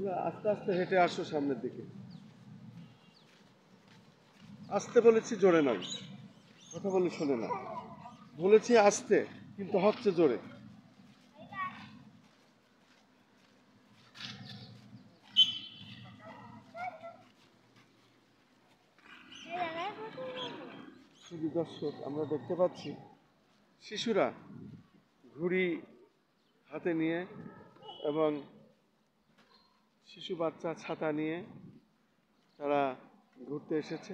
তোমরা আস্তে আস্তে হেঁটে আসো সামনের দিকে। আসতে বলেছি, জোরে নয়, কথা বলে শোনে না। বলেছি আসতে, কিন্তু হচ্ছে জোরে। শুধু দর্শক, আমরা দেখতে পাচ্ছি শিশুরা ঘুড়ি হাতে নিয়ে এবং শিশু বাচ্চা ছাতা নিয়ে তারা ঘুরতে এসেছে।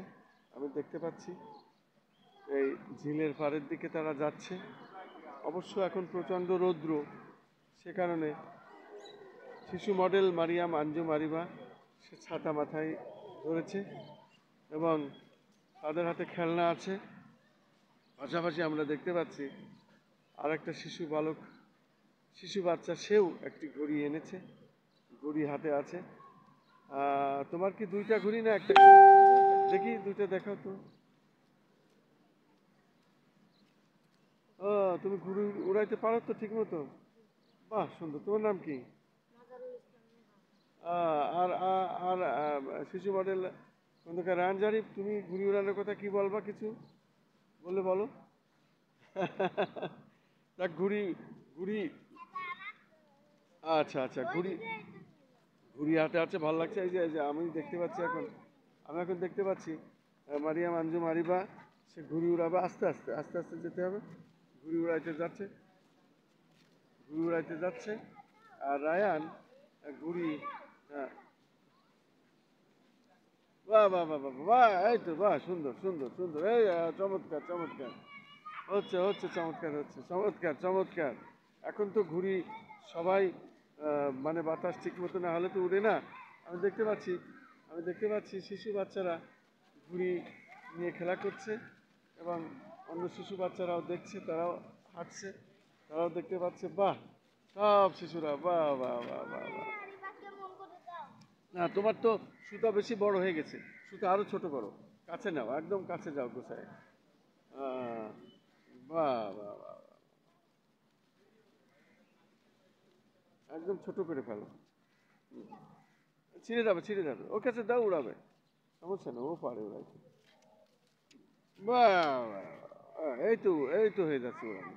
আমি দেখতে পাচ্ছি এই ঝিলের পাড়ের দিকে তারা যাচ্ছে। অবশ্য এখন প্রচণ্ড রৌদ্র, সে কারণে শিশু মডেল মারিয়াম আঞ্জুম আরিবা সে ছাতা মাথায় ধরেছে এবং তাদের হাতে খেলনা আছে। পাশাপাশি আমরা দেখতে পাচ্ছি আরেকটা শিশু বাচ্চা, সেও একটি ঘড়ি এনেছে, ঘড়ি হাতে আছে। তোমার কি দুইটা ঘড়ি না একটা? দেখি দুইটা দেখাও তো। ও, তুমি ঘুড়ি উড়াইতে পারো তো ঠিক মতো? বাহ, সুন্দর। তোমার নাম কি? আর আর শিশু মডেল খন্দকার রায়হান জারিফ, তুমি ঘুড়ি উড়ানোর কথা কি বলবা? কিছু বললে বলো। তা ঘুড়ি ঘুড়ি আচ্ছা আচ্ছা, ঘুড়ি ঘুড়ি হাতে আছে, ভালো লাগছে। এই যে আমি দেখতে পাচ্ছি এখন দেখতে পাচ্ছি মারিয়াম আঞ্জুম আরিবা সে ঘুড়ি উড়াবে। আস্তে আস্তে আস্তে আস্তে যেতে হবে। ঘুড়ি উড়াইতে যাচ্ছে। আর রায়ান ঘুড়ি, হ্যাঁ, বাহ বাহ বাহ বাহ বাহ, এই তো, বাহ, সুন্দর সুন্দর সুন্দর, এই চমৎকার চমৎকার হচ্ছে হচ্ছে, চমৎকার হচ্ছে, চমৎকার চমৎকার। এখন তো ঘুড়ি সবাই মানে বাতাস ঠিক মতো না হলে তো উড়ে না। আমি দেখতে পাচ্ছি শিশু বাচ্চারা ঘুড়ি নিয়ে খেলা করছে এবং অন্য শিশু বাচ্চারাও দেখছে, তারাও হাঁটছে, তারাও দেখতে পাচ্ছে। বাহ, সব শিশুরা, বাহ বাহ বাহ বাহ বাহ। না, তোমার তো সুতা বেশি বড় হয়ে গেছে, সুতা আরো ছোট করো, কাছে নাও, একদম কাছে যাও গোছায়। আহ, বাহ বাহ বাহ, একদম ছোট করে ফেলো। ছিঁড়ে যাবে, ওর কাছে দাও, উড়াবে, সমস্যা না, ও পারে উড়াইতে। বাহ বাহ, এই তো হয়ে যাচ্ছে উড়ানো।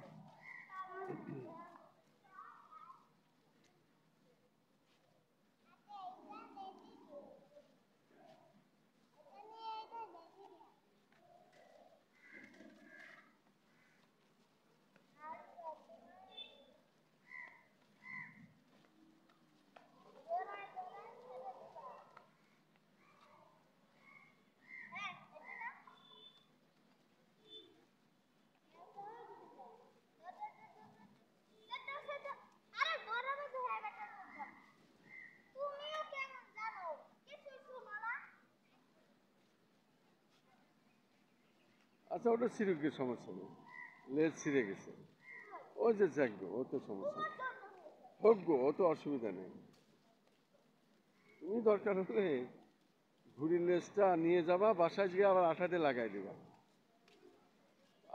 আচ্ছা, ওটা ছিঁড়ে গিয়ে সমস্যা নেই, লেজ ছিঁড়ে গেছে, ও যে দেখবো, ও তো সমস্যা নেই, হোক গো, ও তো অসুবিধা নেই। তুমি দরকার হলে ঘুড়ির লেজটা নিয়ে যাবা, বাসায় গিয়ে আবার আঠা দিয়ে লাগাই দিবা।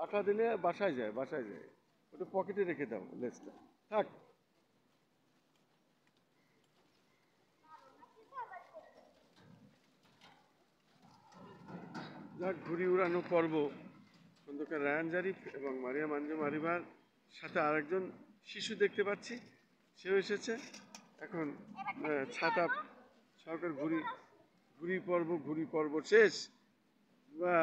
আঠা দিলে বাসায় যায়, ওটা পকেটে রেখে দাও লেজটা, থাক। যাক, ঘুড়ি উড়ানো পর্ব খন্দকার রায়হান জারিফ এবং মারিয়াম আঞ্জুম আরিবার সাথে আরেকজন শিশু দেখতে পাচ্ছি, সেও এসেছে। এখন ছাতা সরকার ঘুড়ি ঘুড়ি পর্ব শেষ। বা